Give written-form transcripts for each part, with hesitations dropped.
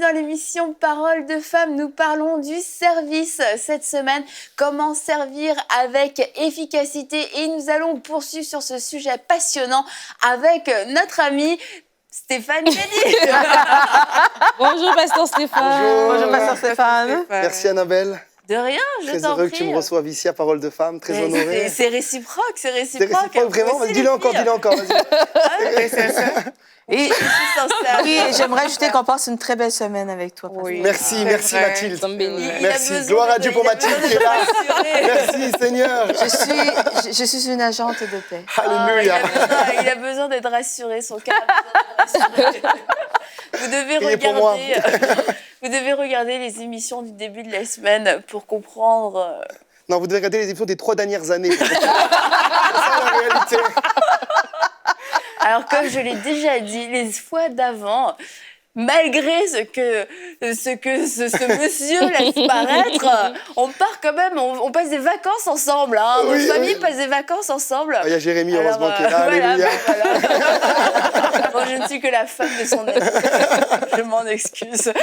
dans l'émission Parole de Femmes. Nous parlons du service cette semaine. Comment servir avec efficacité. Et nous allons poursuivre sur ce sujet passionnant avec notre ami Stéphane Kelly. Bonjour, Pasteur Stéphane. Bonjour, Pasteur Stéphane. Merci Annabelle. De rien, je t'en prie. Très heureux que tu me reçoies ici à Parole de Femme, très honoré. C'est réciproque, c'est réciproque. C'est réciproque, vraiment. Dis-le encore, vas-y. Et oui, j'aimerais ajouter qu'on passe une très belle semaine avec toi. Oui. Merci Mathilde. Il Merci, gloire à Dieu pour Mathilde qui est là. Merci Seigneur. Je suis une agente de paix. Alléluia. Il a besoin d'être rassuré, son cœur a besoin d'être rassuré. Vous devez regarder les émissions du début de la semaine pour comprendre. Non, vous devez regarder les émissions des 3 dernières années. C'est ça la réalité. Alors, comme je l'ai déjà dit, les fois d'avant, malgré ce que ce monsieur laisse paraître, on part quand même, on passe des vacances ensemble. Hein. Oui, Nos familles passent des vacances ensemble. Il y a Jérémy, heureusement, qui est là. Alléluia. Bon, je ne suis que la femme de son ami. Je m'en excuse.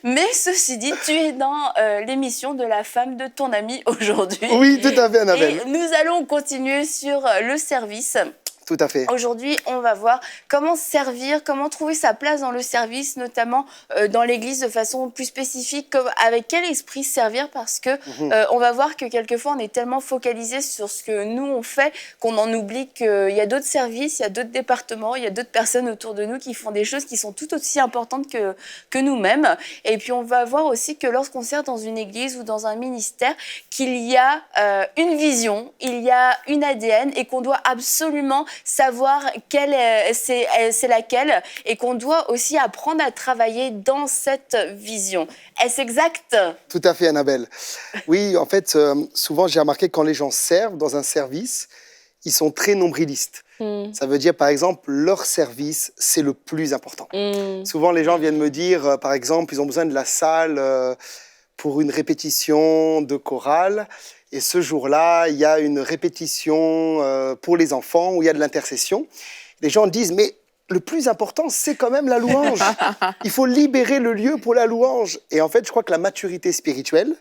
Mais ceci dit, tu es dans l'émission de la femme de ton ami aujourd'hui. Oui, tout à fait, Annabelle. Et nous allons continuer sur le service. Tout à fait. Aujourd'hui, on va voir comment servir, comment trouver sa place dans le service, notamment dans l'Église de façon plus spécifique, avec quel esprit servir, parce que on va voir que quelquefois on est tellement focalisé sur ce que nous on fait qu'on en oublie qu'il y a d'autres services, il y a d'autres départements, il y a d'autres personnes autour de nous qui font des choses qui sont tout aussi importantes que nous-mêmes. Et puis on va voir aussi que lorsqu'on sert dans une Église ou dans un ministère, qu'il y a une vision, il y a une ADN et qu'on doit absolument savoir c'est laquelle et qu'on doit aussi apprendre à travailler dans cette vision. Est-ce exact? Tout à fait, Annabelle. Oui, en fait, souvent j'ai remarqué que quand les gens servent dans un service, ils sont très nombrilistes. Ça veut dire, par exemple, leur service, c'est le plus important. Souvent, les gens viennent me dire, par exemple, ils ont besoin de la salle pour une répétition de chorale. Et ce jour-là, il y a une répétition pour les enfants où il y a de l'intercession. Les gens disent, mais le plus important, c'est quand même la louange. Il faut libérer le lieu pour la louange. Et en fait, je crois que la maturité spirituelle,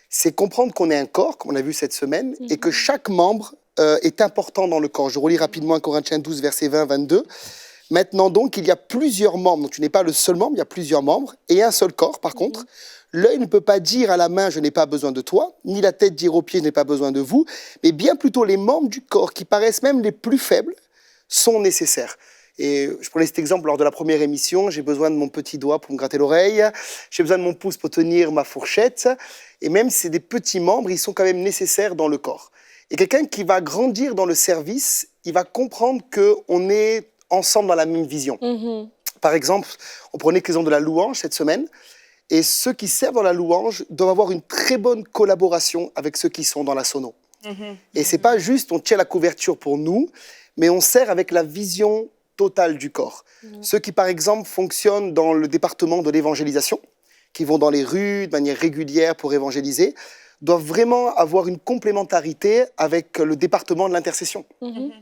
c'est comprendre qu'on est un corps, comme on a vu cette semaine, et que chaque membre est important dans le corps. Je relis rapidement 1 Corinthiens 12, versets 20-22. Maintenant donc, il y a plusieurs membres. Donc, tu n'es pas le seul membre, il y a plusieurs membres. Et un seul corps, par contre. L'œil ne peut pas dire à la main « je n'ai pas besoin de toi », ni la tête dire aux pieds « je n'ai pas besoin de vous », mais bien plutôt les membres du corps, qui paraissent même les plus faibles, sont nécessaires. Et je prenais cet exemple lors de la première émission, j'ai besoin de mon petit doigt pour me gratter l'oreille, j'ai besoin de mon pouce pour tenir ma fourchette, et même si c'est des petits membres, ils sont quand même nécessaires dans le corps. Et quelqu'un qui va grandir dans le service, il va comprendre qu'on est ensemble dans la même vision. Par exemple, on prenait l'exemple de la louange cette semaine. Et ceux qui servent dans la louange doivent avoir une très bonne collaboration avec ceux qui sont dans la sono. Et c'est pas juste on tient la couverture pour nous, mais on sert avec la vision totale du corps. Ceux qui, par exemple, fonctionnent dans le département de l'évangélisation, qui vont dans les rues de manière régulière pour évangéliser, doivent vraiment avoir une complémentarité avec le département de l'intercession.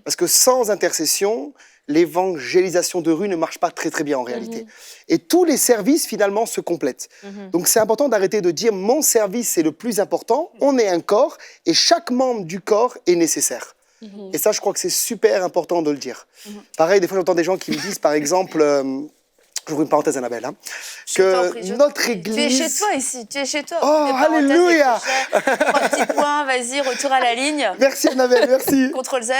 Parce que sans intercession, l'évangélisation de rue ne marche pas très très bien en réalité. Et tous les services finalement se complètent. Donc c'est important d'arrêter de dire mon service c'est le plus important, on est un corps et chaque membre du corps est nécessaire. Et ça je crois que c'est super important de le dire. Pareil, des fois j'entends des gens qui me disent par exemple, j'ouvre une parenthèse Annabelle, hein, que notre église... Tu es chez toi ici, tu es chez toi. Oh, alléluia. 3 petits points, vas-y, retour à la ligne. Merci Annabelle, merci. CTRL Z.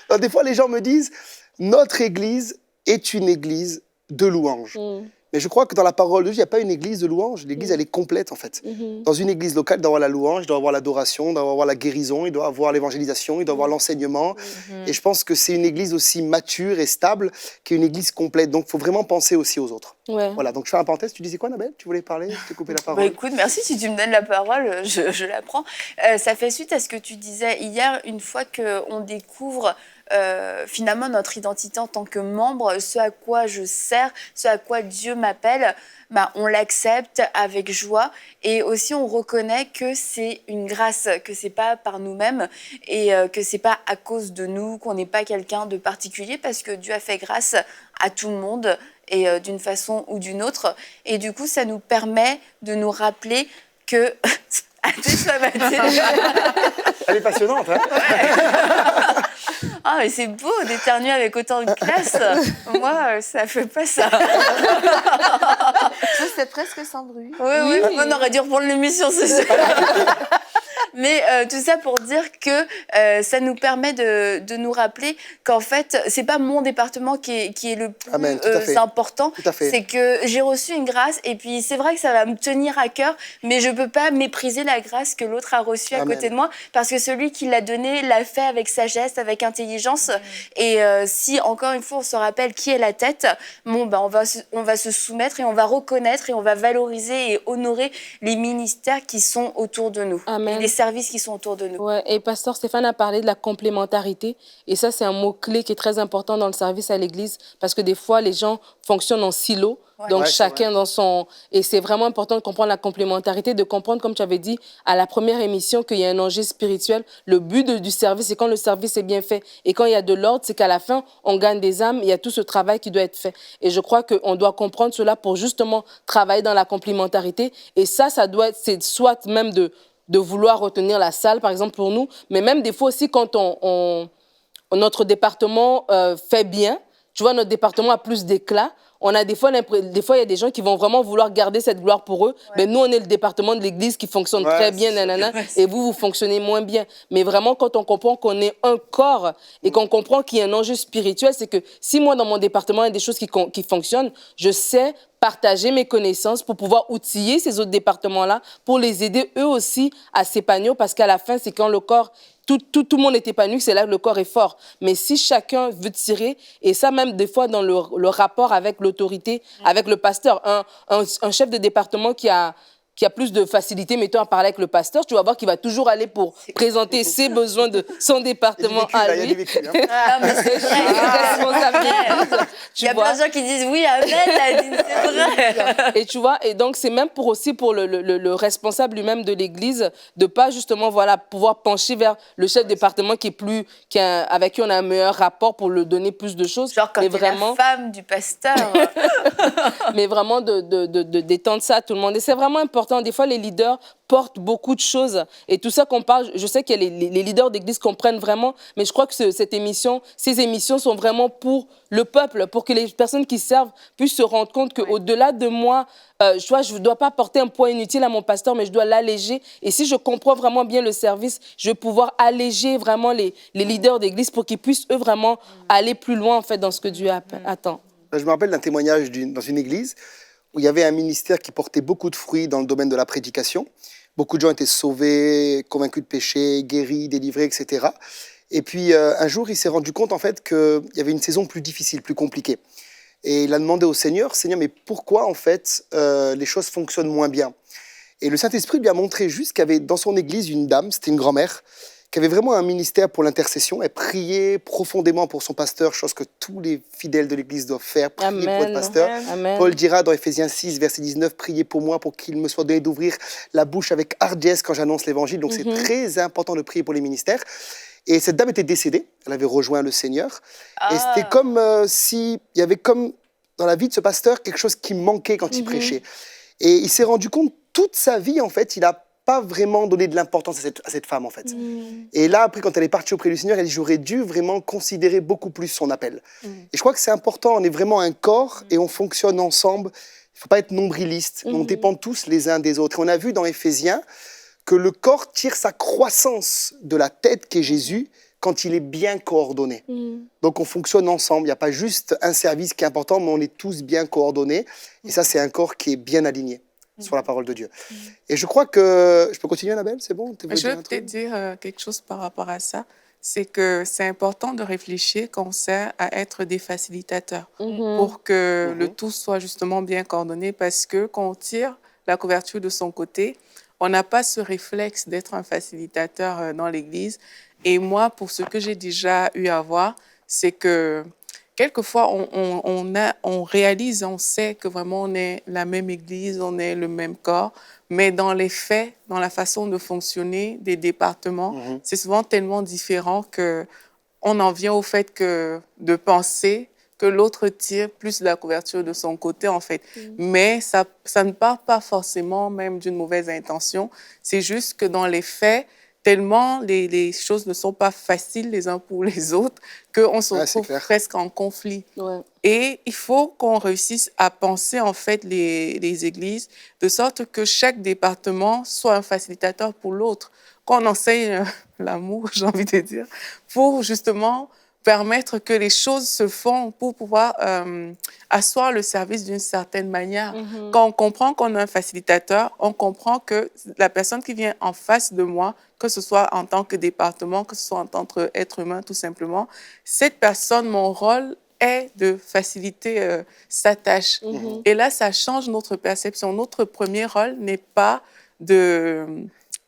Alors, des fois, les gens me disent, notre église est une église de louange. Mais je crois que dans la parole de Dieu, il n'y a pas une église de louange. L'église, elle est complète, en fait. Dans une église locale, il doit y avoir la louange, il doit y avoir l'adoration, il doit y avoir la guérison, il doit y avoir l'évangélisation, il doit y avoir l'enseignement. Et je pense que c'est une église aussi mature et stable qu'une église complète. Donc, il faut vraiment penser aussi aux autres. Voilà, donc je fais un parenthèse. Tu disais quoi, Annabelle? Tu voulais parler? Je t'ai coupé la parole. Bah, écoute, merci. Si tu me donnes la parole, je la prends. Ça fait suite à ce que tu disais hier, une fois qu'on découvre finalement notre identité en tant que membre, ce à quoi je sers, ce à quoi Dieu m'appelle, on l'accepte avec joie et aussi on reconnaît que c'est une grâce, que c'est pas par nous-mêmes et que c'est pas à cause de nous qu'on n'est pas quelqu'un de particulier parce que Dieu a fait grâce à tout le monde et d'une façon ou d'une autre. Et du coup, ça nous permet de nous rappeler que... Elle est passionnante, hein? Ah, mais c'est beau d'éternuer avec autant de classe. Moi, ça fait pas ça. Ça, c'est presque sans bruit. Oui, on aurait dû reprendre l'émission, c'est sûr. Mais tout ça pour dire que ça nous permet de nous rappeler qu'en fait, c'est pas mon département qui est le plus important. C'est que j'ai reçu une grâce et puis c'est vrai que ça va me tenir à cœur, mais je peux pas mépriser la grâce que l'autre a reçue à côté de moi parce que celui qui l'a donnée l'a fait avec sagesse, avec intelligence. Et si, encore une fois, on se rappelle qui est la tête, on va se soumettre et on va reconnaître et on va valoriser et honorer les ministères qui sont autour de nous. Amen. Les services qui sont autour de nous. Ouais, et Pasteur Stéphane a parlé de la complémentarité. Et ça, c'est un mot-clé qui est très important dans le service à l'Église parce que des fois, les gens fonctionnent en silo. Donc, chacun dans son... Et c'est vraiment important de comprendre la complémentarité, de comprendre, comme tu avais dit, à la première émission, qu'il y a un enjeu spirituel. Le but du service, c'est quand le service est bien fait. Et quand il y a de l'ordre, c'est qu'à la fin, on gagne des âmes. Il y a tout ce travail qui doit être fait. Et je crois qu'on doit comprendre cela pour justement travailler dans la complémentarité. Et ça doit être... C'est soit même de vouloir retenir la salle, par exemple, pour nous, mais même des fois aussi quand notre département fait bien, tu vois, notre département a plus d'éclat, on a des fois, il y a des gens qui vont vraiment vouloir garder cette gloire pour eux, mais nous, on est le département de l'Église qui fonctionne très bien, et vous fonctionnez moins bien. Mais vraiment, quand on comprend qu'on est un corps et qu'on comprend qu'il y a un enjeu spirituel, c'est que si moi, dans mon département, il y a des choses qui fonctionnent, je sais partager mes connaissances pour pouvoir outiller ces autres départements-là, pour les aider eux aussi à s'épanouir, parce qu'à la fin, c'est quand le corps, tout le monde est épanoui, c'est là que le corps est fort. Mais si chacun veut tirer, et ça même des fois dans le rapport avec l'autorité, avec le pasteur, un chef de département qui a plus de facilité, mettons, à parler avec le pasteur, tu vas voir qu'il va toujours aller pour présenter ses besoins de son département à lui. mais c'est vrai. Il y a plein de gens qui disent oui, amen, c'est vrai. Et tu vois, et donc c'est même pour le responsable lui-même de l'Église de pas justement pouvoir pencher vers le chef de département avec qui on a un meilleur rapport pour lui donner plus de choses. Genre quand t'es la femme du pasteur. Mais vraiment d'étendre ça à tout le monde. Et c'est vraiment important. Des fois, les leaders portent beaucoup de choses. Et tout ça qu'on parle, je sais que les leaders d'église comprennent vraiment, mais je crois que ces émissions sont vraiment pour le peuple, pour que les personnes qui servent puissent se rendre compte qu'au-delà de moi, je ne dois pas porter un poids inutile à mon pasteur, mais je dois l'alléger. Et si je comprends vraiment bien le service, je vais pouvoir alléger vraiment les leaders d'église pour qu'ils puissent, eux, vraiment aller plus loin, en fait, dans ce que Dieu attend. Je me rappelle d'un témoignage dans une église où il y avait un ministère qui portait beaucoup de fruits dans le domaine de la prédication. Beaucoup de gens étaient sauvés, convaincus de péché, guéris, délivrés, etc. Et puis, un jour, il s'est rendu compte, en fait, qu'il y avait une saison plus difficile, plus compliquée. Et il a demandé au Seigneur, « Seigneur, mais pourquoi, en fait, les choses fonctionnent moins bien ?» Et le Saint-Esprit lui a montré juste qu'il y avait dans son église une dame, c'était une grand-mère, qui avait vraiment un ministère pour l'intercession. Elle priait profondément pour son pasteur, chose que tous les fidèles de l'Église doivent faire, prier pour le pasteur. Amen. Paul dira dans Éphésiens 6, verset 19, « Priez pour moi pour qu'il me soit donné d'ouvrir la bouche avec hardiesse quand j'annonce l'Évangile. » Donc c'est très important de prier pour les ministères. Et cette dame était décédée, elle avait rejoint le Seigneur. Et c'était comme s'il y avait comme dans la vie de ce pasteur quelque chose qui manquait quand il prêchait. Et il s'est rendu compte, toute sa vie, en fait, il n'a pas vraiment donné de l'importance à cette femme, en fait. Et là, après, quand elle est partie auprès du Seigneur, elle dit, j'aurais dû vraiment considérer beaucoup plus son appel. Et je crois que c'est important, on est vraiment un corps et on fonctionne ensemble. Il ne faut pas être nombriliste, on dépend tous les uns des autres. Et on a vu dans Éphésiens que le corps tire sa croissance de la tête qu'est Jésus quand il est bien coordonné. Donc on fonctionne ensemble, il n'y a pas juste un service qui est important, mais on est tous bien coordonnés. Et ça, c'est un corps qui est bien aligné sur la parole de Dieu. Et je crois que... Je peux continuer, Annabelle? C'est bon? Je veux peut-être dire quelque chose par rapport à ça. C'est que c'est important de réfléchir quand on sert à être des facilitateurs pour que le tout soit justement bien coordonné, parce que quand on tire la couverture de son côté, on n'a pas ce réflexe d'être un facilitateur dans l'Église. Et moi, pour ce que j'ai déjà eu à voir, c'est que quelquefois, on réalise, on sait que vraiment on est la même Église, on est le même corps, mais dans les faits, dans la façon de fonctionner des départements, c'est souvent tellement différent que on en vient au fait que de penser que l'autre tire plus la couverture de son côté, en fait. Mais ça ne part pas forcément même d'une mauvaise intention. C'est juste que dans les faits, tellement les choses ne sont pas faciles les uns pour les autres qu'on se retrouve presque en conflit. Ouais. Et il faut qu'on réussisse à penser, en fait, les églises de sorte que chaque département soit un facilitateur pour l'autre. Qu'on enseigne l'amour, j'ai envie de dire, pour justement permettre que les choses se font pour pouvoir asseoir le service d'une certaine manière. Quand on comprend qu'on a un facilitateur, on comprend que la personne qui vient en face de moi, que ce soit en tant que département, que ce soit en tant qu'être humain, tout simplement, cette personne, mon rôle est de faciliter sa tâche. Et là, ça change notre perception. Notre premier rôle n'est pas de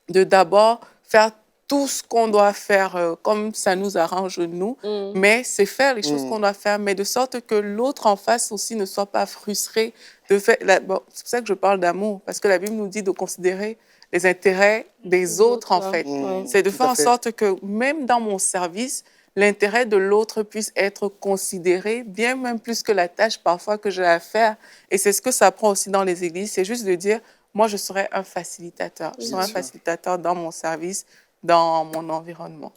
d'abord faire tout ce qu'on doit faire comme ça nous arrange nous, mais c'est faire les choses qu'on doit faire, mais de sorte que l'autre en face aussi ne soit pas frustré. C'est pour ça que je parle d'amour, parce que la Bible nous dit de considérer les intérêts des autres, en fait. C'est de faire en sorte que même dans mon service, l'intérêt de l'autre puisse être considéré, bien même plus que la tâche parfois que j'ai à faire. Et c'est ce que ça prend aussi dans les églises, c'est juste de dire, moi, je serai un facilitateur. Je serai un facilitateur dans mon service, dans mon environnement.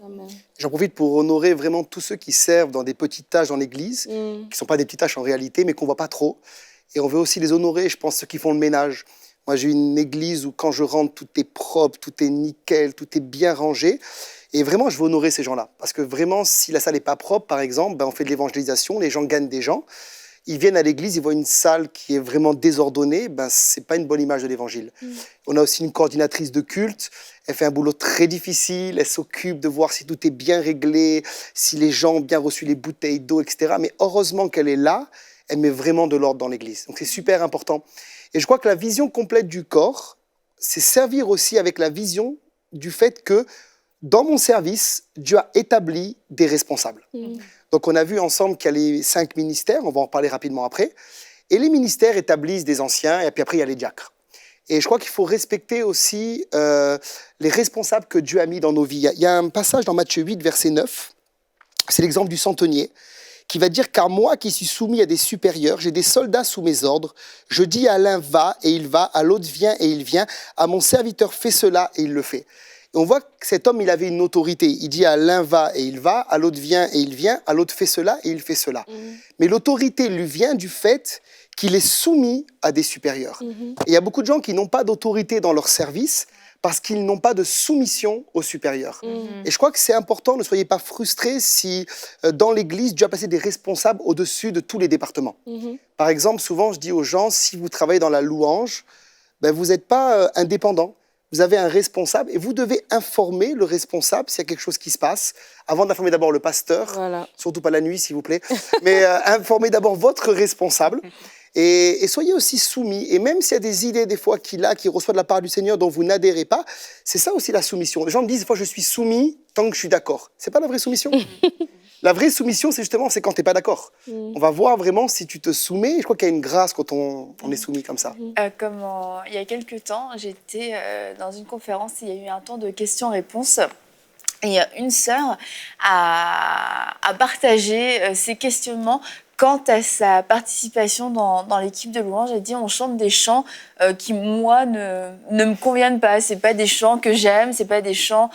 J'en profite pour honorer vraiment tous ceux qui servent dans des petites tâches dans l'Église, qui ne sont pas des petites tâches en réalité, mais qu'on ne voit pas trop. Et on veut aussi les honorer, je pense, ceux qui font le ménage. Moi, j'ai une église où quand je rentre, tout est propre, tout est nickel, tout est bien rangé. Et vraiment, je veux honorer ces gens-là. Parce que vraiment, si la salle n'est pas propre, par exemple, ben, on fait de l'évangélisation, les gens gagnent des gens. Ils viennent à l'église, ils voient une salle qui est vraiment désordonnée, ben, ce n'est pas une bonne image de l'évangile. On a aussi une coordinatrice de culte, elle fait un boulot très difficile, elle s'occupe de voir si tout est bien réglé, si les gens ont bien reçu les bouteilles d'eau, etc. Mais heureusement qu'elle est là, elle met vraiment de l'ordre dans l'église. Donc c'est super important. Et je crois que la vision complète du corps, c'est servir aussi avec la vision du fait que dans mon service, Dieu a établi des responsables. Donc, on a vu ensemble qu'il y a les 5 ministères, on va en parler rapidement après. Et les ministères établissent des anciens, et puis après, il y a les diacres. Et je crois qu'il faut respecter aussi les responsables que Dieu a mis dans nos vies. Il y a un passage dans Matthieu 8, verset 9, c'est l'exemple du centenier, qui va dire « Car moi qui suis soumis à des supérieurs, j'ai des soldats sous mes ordres. Je dis à l'un va, et il va, à l'autre viens, et il vient. À mon serviteur fais cela, et il le fait. » Et on voit que cet homme, il avait une autorité. Il dit à l'un va et il va, à l'autre vient et il vient, à l'autre fait cela et il fait cela. Mais l'autorité lui vient du fait qu'il est soumis à des supérieurs. Et il y a beaucoup de gens qui n'ont pas d'autorité dans leur service parce qu'ils n'ont pas de soumission aux supérieurs. Et je crois que c'est important, ne soyez pas frustrés si dans l'Église, Dieu a placé des responsables au-dessus de tous les départements. Par exemple, souvent, je dis aux gens, si vous travaillez dans la louange, ben, vous n'êtes pas indépendant. Vous avez un responsable et vous devez informer le responsable s'il y a quelque chose qui se passe, avant d'informer d'abord le pasteur, surtout pas la nuit s'il vous plaît, mais informez d'abord votre responsable et soyez aussi soumis. Et même s'il y a des idées des fois qu'il reçoit de la part du Seigneur dont vous n'adhérez pas, c'est ça aussi la soumission. Les gens me disent des fois je suis soumis tant que je suis d'accord. C'est pas la vraie soumission. La vraie soumission, c'est justement quand tu n'es pas d'accord. On va voir vraiment si tu te soumets. Je crois qu'il y a une grâce quand on est soumis comme ça. Il y a quelques temps, j'étais dans une conférence, il y a eu un temps de questions-réponses. Et une sœur a partagé ses questionnements quant à sa participation dans l'équipe de louange. Elle dit on chante des chants qui, moi, ne me conviennent pas. C'est pas des chants que j'aime, c'est pas des chants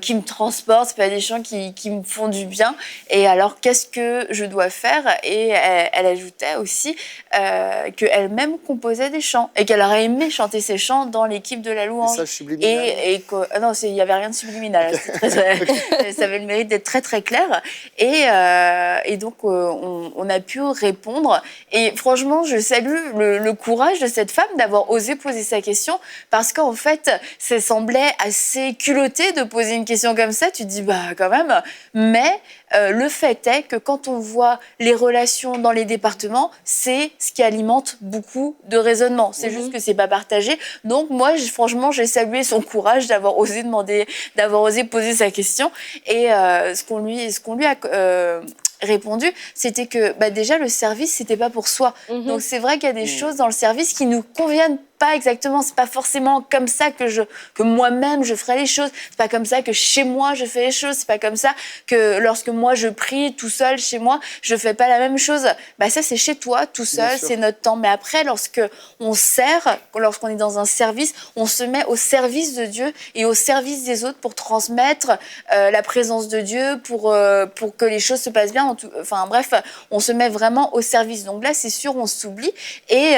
qui me transportent, c'est pas des chants qui me font du bien. Et alors, qu'est-ce que je dois faire? Et elle ajoutait aussi qu'elle-même composait des chants et qu'elle aurait aimé chanter ces chants dans l'équipe de la louange. Message subliminal. Non, il n'y avait rien de subliminal. Ça avait le mérite d'être très, très clair. Et donc, on a pu répondre. Et franchement, je salue le courage de cette femme d'avoir osé poser sa question, parce qu'en fait, ça semblait assez culotté de poser une question comme ça. Tu te dis, bah quand même. Mais le fait est que quand on voit les relations dans les départements, c'est ce qui alimente beaucoup de raisonnements. C'est juste que c'est pas partagé. Donc moi, franchement, j'ai salué son courage d'avoir osé demander, d'avoir osé poser sa question. Et ce qu'on lui a répondu, c'était que déjà le service, c'était pas pour soi. Donc c'est vrai qu'il y a des choses dans le service qui nous conviennent pas exactement. C'est pas forcément comme ça que moi-même je ferai les choses. C'est pas comme ça que chez moi je fais les choses. C'est pas comme ça que lorsque moi je prie tout seul chez moi, je fais pas la même chose. Ça c'est chez toi tout seul, c'est notre temps. Mais après, lorsque on sert, lorsqu'on est dans un service, on se met au service de Dieu et au service des autres pour transmettre la présence de Dieu, pour que les choses se passent bien. Enfin bref, on se met vraiment au service. Donc là, c'est sûr, on s'oublie. Et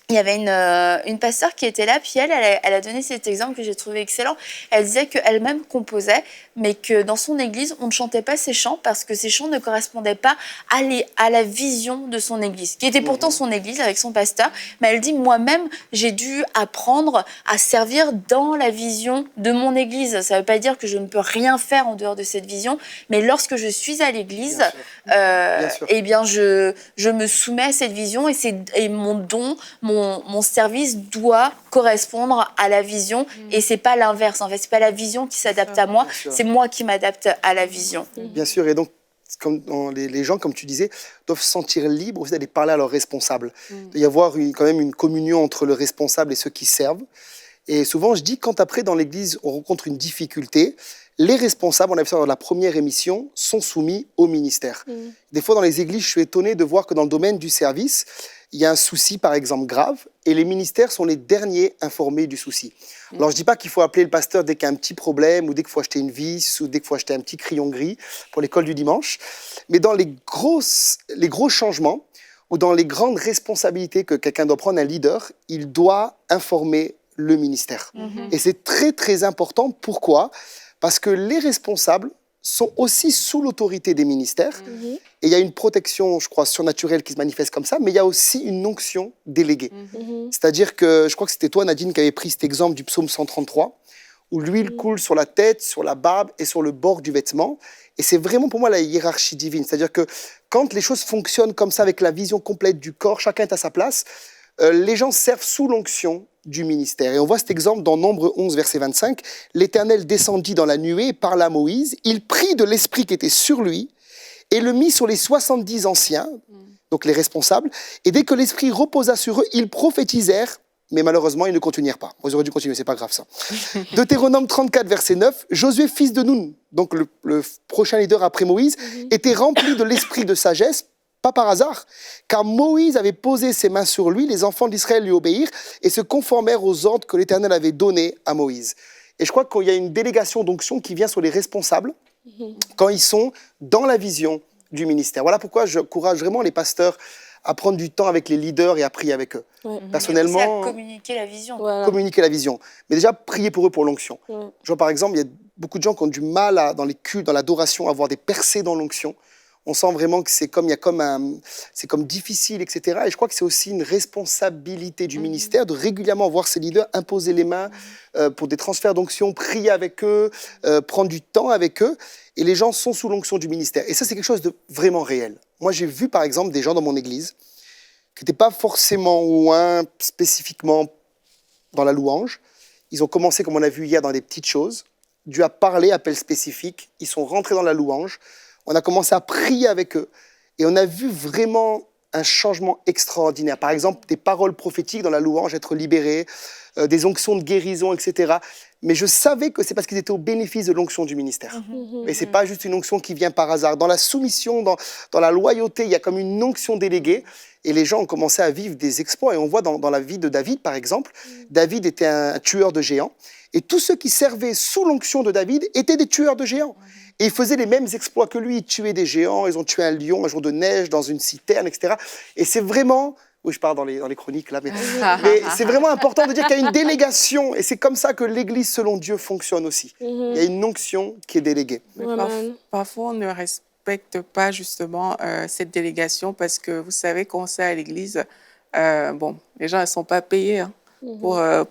il y avait une passeure qui était là, puis elle a donné cet exemple que j'ai trouvé excellent. Elle disait qu'elle-même composait, mais que dans son église, on ne chantait pas ses chants parce que ces chants ne correspondaient pas à la vision de son église, qui était pourtant son église avec son pasteur. Mais elle dit, moi-même, j'ai dû apprendre à servir dans la vision de mon église. Ça ne veut pas dire que je ne peux rien faire en dehors de cette vision, mais lorsque je suis à l'église, eh bien, je me soumets à cette vision et mon don, mon service doit correspondre à la vision et c'est pas l'inverse. En fait, c'est pas la vision qui s'adapte à moi, c'est moi qui m'adapte à la vision. Bien sûr, et donc les gens, comme tu disais, doivent se sentir libres aussi d'aller parler à leurs responsables. Il doit y avoir quand même une communion entre le responsable et ceux qui servent. Et souvent, je dis, quand après, dans l'église, on rencontre une difficulté, les responsables, on a vu ça dans la première émission, sont soumis au ministère. Des fois, dans les églises, je suis étonné de voir que dans le domaine du service, il y a un souci, par exemple, grave, et les ministères sont les derniers informés du souci. Alors, je ne dis pas qu'il faut appeler le pasteur dès qu'il y a un petit problème, ou dès qu'il faut acheter une vis, ou dès qu'il faut acheter un petit crayon gris pour l'école du dimanche, mais dans les gros changements, ou dans les grandes responsabilités que quelqu'un doit prendre, un leader, il doit informer le ministère. Et c'est très, très important. Pourquoi ? Parce que les responsables sont aussi sous l'autorité des ministères. Et il y a une protection, je crois, surnaturelle qui se manifeste comme ça, mais il y a aussi une onction déléguée. C'est-à-dire que, je crois que c'était toi, Nadine, qui avait pris cet exemple du psaume 133, où l'huile coule sur la tête, sur la barbe et sur le bord du vêtement. Et c'est vraiment pour moi la hiérarchie divine. C'est-à-dire que quand les choses fonctionnent comme ça, avec la vision complète du corps, chacun est à sa place, les gens servent sous l'onction du ministère. Et on voit cet exemple dans Nombre 11, verset 25. « L'Éternel descendit dans la nuée et parla à Moïse. Il prit de l'esprit qui était sur lui et le mit sur les 70 anciens, donc les responsables. Et dès que l'esprit reposa sur eux, ils prophétisèrent, mais malheureusement, ils ne continuèrent pas. » Ils auraient dû continuer, c'est pas grave ça. Deutéronome 34, verset 9. « Josué, fils de Nun, donc le prochain leader après Moïse, était rempli de l'esprit de sagesse, pas par hasard, car Moïse avait posé ses mains sur lui, les enfants d'Israël lui obéirent et se conformèrent aux ordres que l'Éternel avait donnés à Moïse. » Et je crois qu'il y a une délégation d'onction qui vient sur les responsables quand ils sont dans la vision du ministère. Voilà pourquoi j'encourage vraiment les pasteurs à prendre du temps avec les leaders et à prier avec eux. Personnellement, et aussi à communiquer la vision. Communiquer la vision. Mais déjà, prier pour eux pour l'onction. Je vois par exemple, il y a beaucoup de gens qui ont du mal dans les cultes, dans l'adoration, à avoir des percées dans l'onction. On sent vraiment que c'est comme difficile, etc. Et je crois que c'est aussi une responsabilité du ministère de régulièrement voir ses leaders imposer les mains pour des transferts d'onction, prier avec eux, prendre du temps avec eux. Et les gens sont sous l'onction du ministère. Et ça, c'est quelque chose de vraiment réel. Moi, j'ai vu, par exemple, des gens dans mon église qui n'étaient pas forcément loin spécifiquement dans la louange. Ils ont commencé, comme on a vu hier, dans des petites choses. Dieu a parlé, appel spécifique. Ils sont rentrés dans la louange. On a commencé à prier avec eux et on a vu vraiment un changement extraordinaire. Par exemple, des paroles prophétiques dans la louange, être libérés, des onctions de guérison, etc. Mais je savais que c'est parce qu'ils étaient au bénéfice de l'onction du ministère. Et ce n'est pas juste une onction qui vient par hasard. Dans la soumission, dans la loyauté, il y a comme une onction déléguée. Et les gens ont commencé à vivre des exploits. Et on voit dans la vie de David, par exemple, David était un tueur de géants. Et tous ceux qui servaient sous l'onction de David étaient des tueurs de géants. Et ils faisaient les mêmes exploits que lui. Ils tuaient des géants, ils ont tué un lion un jour de neige dans une citerne, etc. Et c'est vraiment... Oui, je pars dans les chroniques, là. Mais c'est vraiment important de dire qu'il y a une délégation. Et c'est comme ça que l'Église, selon Dieu, fonctionne aussi. Il y a une onction qui est déléguée. Mais parfois, on ne respecte respectent pas justement cette délégation parce que vous savez qu'on sait à l'église, bon, les gens ne sont pas payés hein,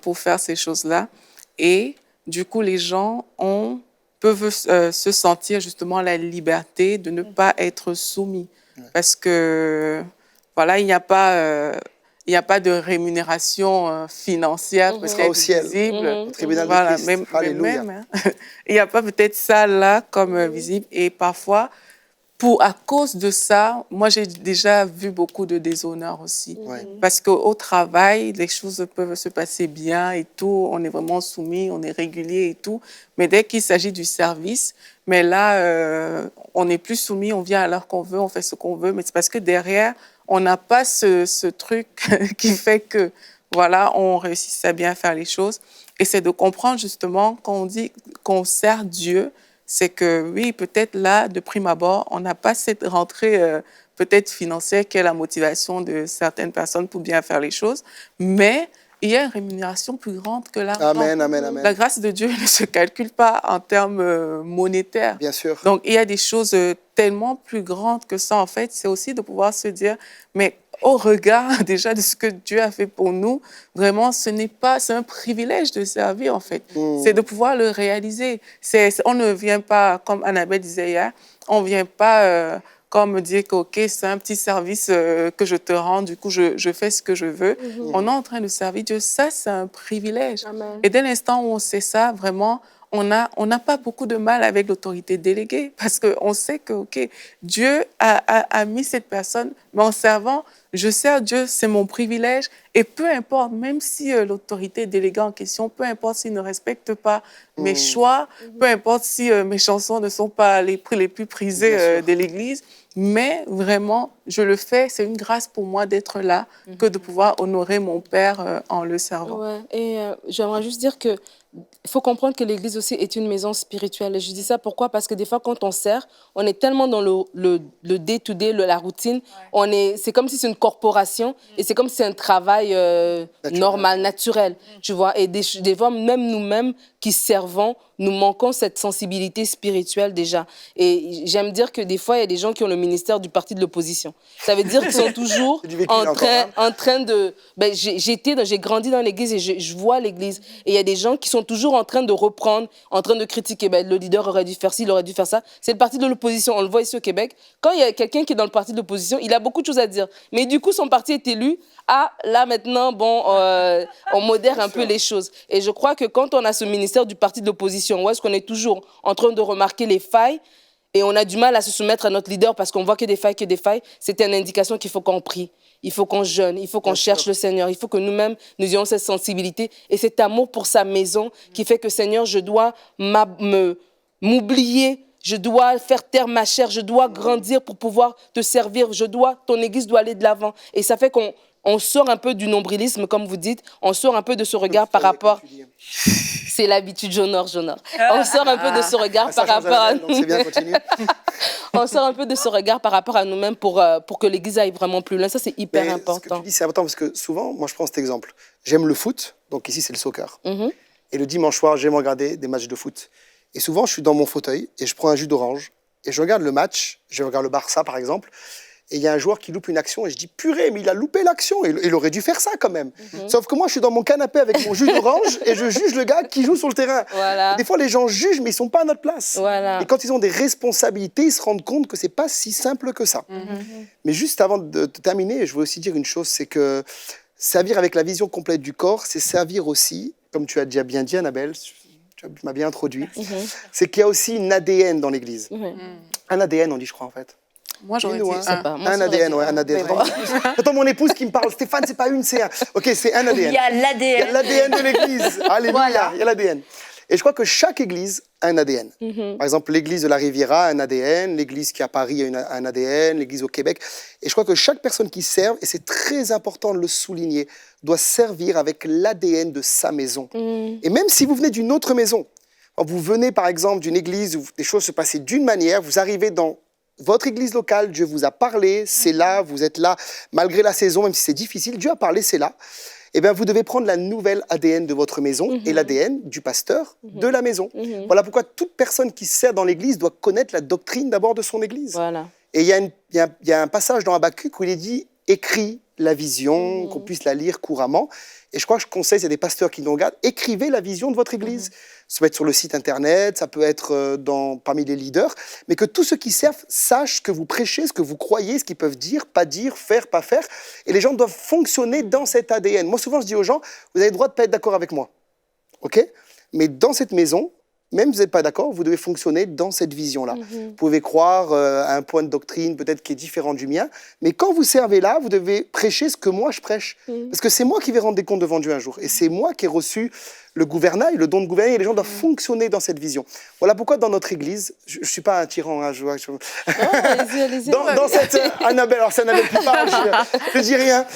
pour faire ces choses-là. Et du coup, les gens peuvent se sentir justement la liberté de ne pas être soumis. Parce que, voilà, il n'y a pas de rémunération financière peut-être visible. Au tribunal Voilà, de Christ. même, Alléluia. hein. Il n'y a pas peut-être ça là comme visible. Et parfois, à cause de ça, moi, j'ai déjà vu beaucoup de déshonneur aussi. Parce qu'au travail, les choses peuvent se passer bien et tout. On est vraiment soumis, on est régulier et tout. Mais dès qu'il s'agit du service, mais là, on n'est plus soumis, on vient à l'heure qu'on veut, on fait ce qu'on veut. Mais c'est parce que derrière, on n'a pas ce truc qui fait que, voilà, on réussit à bien faire les choses. Et c'est de comprendre justement quand on dit qu'on sert Dieu, c'est que oui, peut-être là, de prime abord, on n'a pas cette rentrée peut-être financière qui est la motivation de certaines personnes pour bien faire les choses, mais il y a une rémunération plus grande que l'argent. Amen, amen, amen. La grâce de Dieu ne se calcule pas en termes monétaires. Bien sûr. Donc, il y a des choses tellement plus grandes que ça, en fait. C'est aussi de pouvoir se dire, mais au regard déjà de ce que Dieu a fait pour nous, vraiment, c'est un privilège de servir, en fait. C'est de pouvoir le réaliser. On ne vient pas, comme Annabelle disait hier, on ne vient pas comme dire que, OK, c'est un petit service que je te rends, du coup, je fais ce que je veux. On est en train de servir Dieu. Ça, c'est un privilège. Amen. Et dès l'instant où on sait ça, vraiment, on n'a pas beaucoup de mal avec l'autorité déléguée parce qu'on sait que, OK, Dieu a mis cette personne, mais en servant, je sers Dieu, c'est mon privilège. Et peu importe, même si l'autorité déléguée en question, peu importe s'il ne respecte pas mes choix, peu importe si mes chansons ne sont pas les plus prisées de l'Église, mais vraiment, je le fais, c'est une grâce pour moi d'être là, que de pouvoir honorer mon Père en le servant. Ouais. Et j'aimerais juste dire que il faut comprendre que l'Église aussi est une maison spirituelle. Et je dis ça pourquoi? Parce que des fois, quand on sert, on est tellement dans le day-to-day, la routine. C'est comme si c'est une corporation et c'est comme si c'est un travail normal, naturel. Tu vois? Et des fois, même nous-mêmes qui servons, nous manquons cette sensibilité spirituelle déjà. Et j'aime dire que des fois, il y a des gens qui ont le ministère du parti de l'opposition. Ça veut dire qu'ils sont toujours en train de... Ben, j'ai grandi dans l'Église et je vois l'Église. Et il y a des gens qui sont toujours en train de reprendre, en train de critiquer. Ben, le leader aurait dû faire ci, il aurait dû faire ça. C'est le parti de l'opposition. On le voit ici au Québec. Quand il y a quelqu'un qui est dans le parti de l'opposition, il a beaucoup de choses à dire. Mais du coup, son parti est élu. Ah, là maintenant, bon, on modère un peu les choses. Et je crois que quand on a ce ministère du parti de l'opposition, où est-ce qu'on est toujours en train de remarquer les failles, et on a du mal à se soumettre à notre leader parce qu'on voit que des failles, c'est une indication qu'il faut qu'on prie, il faut qu'on jeûne, il faut qu'on cherche le Seigneur, il faut que nous-mêmes, nous ayons cette sensibilité et cet amour pour sa maison qui fait que, Seigneur, je dois m'oublier, je dois faire taire ma chair, je dois grandir pour pouvoir te servir, ton Église doit aller de l'avant. Et ça fait qu'on sort un peu du nombrilisme, comme vous dites, on sort un peu de ce regard par rapport... C'est l'habitude, j'honore. On sort un peu de ce regard par rapport à nous. C'est bien, continue. On sort un peu de ce regard par rapport à nous-mêmes pour que l'Église aille vraiment plus loin. Ça, c'est hyper important. Ce que tu dis, c'est important parce que souvent, moi, je prends cet exemple. J'aime le foot, donc ici, c'est le soccer. Et le dimanche soir, j'aime regarder des matchs de foot. Et souvent, je suis dans mon fauteuil et je prends un jus d'orange et je regarde le match. Je regarde le Barça, par exemple. Et il y a un joueur qui loupe une action et je dis purée, mais il a loupé l'action. Il aurait dû faire ça quand même. Sauf que moi, je suis dans mon canapé avec mon jus d'orange et je juge le gars qui joue sur le terrain. Voilà. Des fois, les gens jugent, mais ils sont pas à notre place. Voilà. Et quand ils ont des responsabilités, ils se rendent compte que c'est pas si simple que ça. Mais juste avant de terminer, je veux aussi dire une chose, c'est que servir avec la vision complète du corps, c'est servir aussi, comme tu as déjà bien dit, Annabelle, tu m'as bien introduit, c'est qu'il y a aussi une ADN dans l'Église. Un ADN, on dit, je crois, en fait. Moi, j'aurais dit un ADN, ouais, un ADN. Attends, mon épouse qui me parle, Stéphane, c'est pas une, c'est un. Ok, c'est un ADN. Il y a l'ADN. Il y a l'ADN de l'Église. Alléluia, voilà. Il y a l'ADN. Et je crois que chaque Église a un ADN. Par exemple, l'Église de la Riviera a un ADN, l'Église qui est à Paris a un ADN, l'Église au Québec. Et je crois que chaque personne qui sert, et c'est très important de le souligner, doit servir avec l'ADN de sa maison. Et même si vous venez d'une autre maison, quand vous venez par exemple d'une église où des choses se passaient d'une manière, vous arrivez dans votre église locale, Dieu vous a parlé, c'est là, vous êtes là, malgré la saison, même si c'est difficile, Dieu a parlé, c'est là. eh bien, vous devez prendre la nouvelle ADN de votre maison et l'ADN du pasteur de la maison. Voilà pourquoi toute personne qui sert dans l'Église doit connaître la doctrine d'abord de son Église. Voilà. Et il y a un passage dans Habakkuk où il est dit « écris la vision, qu'on puisse la lire couramment ». Et je crois que je conseille, il y a des pasteurs qui nous regardent, écrivez la vision de votre Église. Ça peut être sur le site Internet, ça peut être parmi les leaders, mais que tous ceux qui servent sachent ce que vous prêchez, ce que vous croyez, ce qu'ils peuvent dire, faire, pas faire. Et les gens doivent fonctionner dans cet ADN. Moi, souvent, je dis aux gens, vous avez le droit de ne pas être d'accord avec moi. OK ? Mais dans cette maison, même si vous n'êtes pas d'accord, vous devez fonctionner dans cette vision-là. Vous pouvez croire à un point de doctrine peut-être qui est différent du mien, mais quand vous servez là, vous devez prêcher ce que moi je prêche. Parce que c'est moi qui vais rendre des comptes devant Dieu un jour. Et c'est moi qui ai reçu le gouvernail, le don de gouvernail, et les gens doivent fonctionner dans cette vision. Voilà pourquoi dans notre Église, je ne suis pas un tyran, hein, Allez-y. dans cette... Annabelle, alors c'est Annabelle qui parle, je ne dis rien.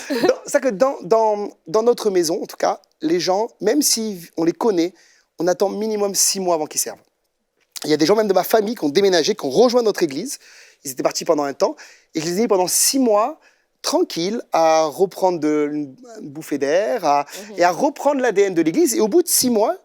C'est que dans notre maison, en tout cas, les gens, même si on les connaît, on attend minimum 6 mois avant qu'ils servent. Il y a des gens même de ma famille qui ont déménagé, qui ont rejoint notre Église. Ils étaient partis pendant un temps. Et je les ai mis pendant 6 mois, tranquilles, à reprendre une bouffée d'air, et à reprendre l'ADN de l'Église. Et au bout de 6 mois,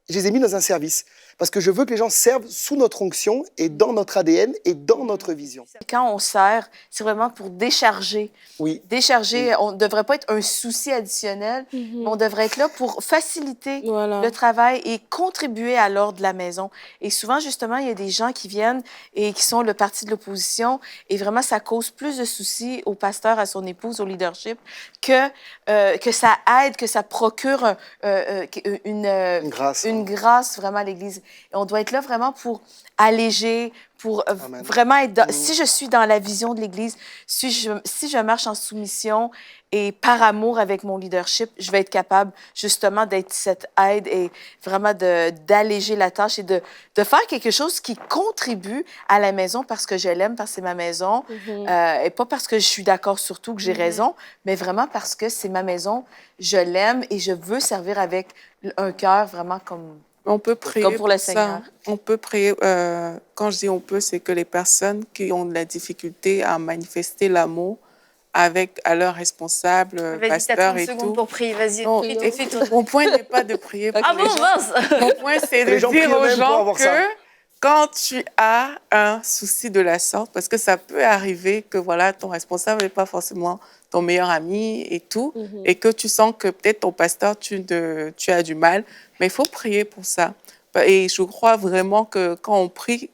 je les ai mis dans un service. Parce que je veux que les gens servent sous notre onction et dans notre ADN et dans notre vision. Quand on sert, c'est vraiment pour décharger. Oui. Décharger, on ne devrait pas être un souci additionnel, mais on devrait être là pour faciliter le travail et contribuer à l'ordre de la maison. Et souvent, justement, il y a des gens qui viennent et qui sont le parti de l'opposition et vraiment, ça cause plus de soucis au pasteur, à son épouse, au leadership, que ça aide, que ça procure une grâce vraiment à l'Église. Et on doit être là vraiment pour alléger, pour vraiment être si je suis dans la vision de l'Église, si je marche en soumission et par amour avec mon leadership, je vais être capable justement d'être cette aide et vraiment d'alléger la tâche et de faire quelque chose qui contribue à la maison parce que je l'aime, parce que c'est ma maison, et pas parce que je suis d'accord sur tout, que j'ai raison, mais vraiment parce que c'est ma maison, je l'aime et je veux servir avec un cœur vraiment comme... On peut prier comme pour le Seigneur. On peut prier, quand je dis on peut, c'est que les personnes qui ont de la difficulté à manifester l'amour à leurs responsables, pasteurs et tout. 30 secondes pour prier, vas-y. Mon point n'est pas de prier pour les gens. Mince. Mon point, c'est de dire aux gens que quand tu as un souci de la sorte, parce que ça peut arriver que voilà, ton responsable n'est pas forcément ton meilleur ami et tout, et que tu sens que peut-être ton pasteur, tu as du mal, mais il faut prier pour ça. Et je crois vraiment que quand on prie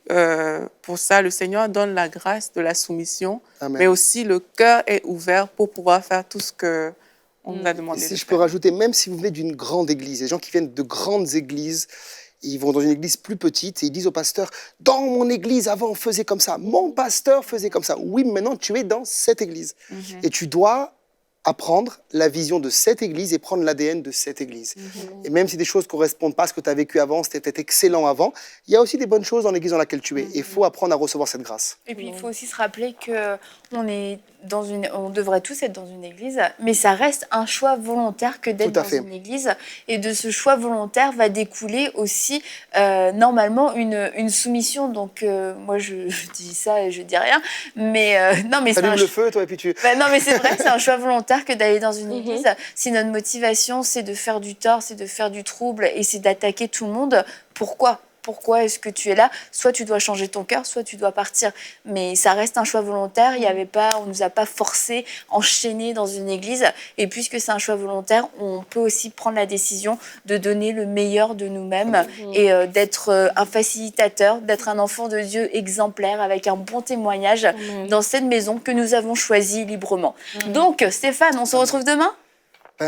pour ça, le Seigneur donne la grâce de la soumission, Amen. Mais aussi le cœur est ouvert pour pouvoir faire tout ce qu'on nous a demandé de faire. Si je peux rajouter, même si vous venez d'une grande église, les gens qui viennent de grandes églises, ils vont dans une église plus petite et ils disent au pasteur, dans mon église, avant, on faisait comme ça. Mon pasteur faisait comme ça. Oui, mais maintenant, tu es dans cette église. Et tu dois apprendre la vision de cette église et prendre l'ADN de cette église. Et même si des choses ne correspondent pas à ce que tu as vécu avant, c'était peut-être excellent avant, il y a aussi des bonnes choses dans l'église dans laquelle tu es. Et il faut apprendre à recevoir cette grâce. Et puis, il faut aussi se rappeler on devrait tous être dans une église, mais ça reste un choix volontaire que d'être dans une église. Et de ce choix volontaire va découler aussi, normalement, une soumission. Donc, moi, je dis ça et je dis rien. Mais non, mais allume le feu, toi, et puis tu... non, mais c'est vrai, c'est un choix volontaire que d'aller dans une église. Si notre motivation, c'est de faire du tort, c'est de faire du trouble et c'est d'attaquer tout le monde, pourquoi est-ce que tu es là? Soit tu dois changer ton cœur, soit tu dois partir. Mais ça reste un choix volontaire. On nous a pas forcé, enchaîné dans une église. Et puisque c'est un choix volontaire, on peut aussi prendre la décision de donner le meilleur de nous-mêmes et d'être un facilitateur, d'être un enfant de Dieu exemplaire avec un bon témoignage dans cette maison que nous avons choisie librement. Donc, Stéphane, on se retrouve demain?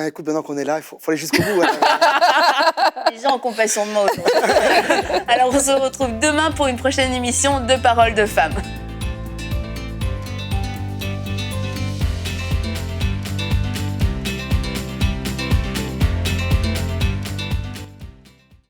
Écoute, maintenant qu'on est là, il faut aller jusqu'au bout. Les gens ont compassion de moi aujourd'hui. Alors, on se retrouve demain pour une prochaine émission de Paroles de Femmes.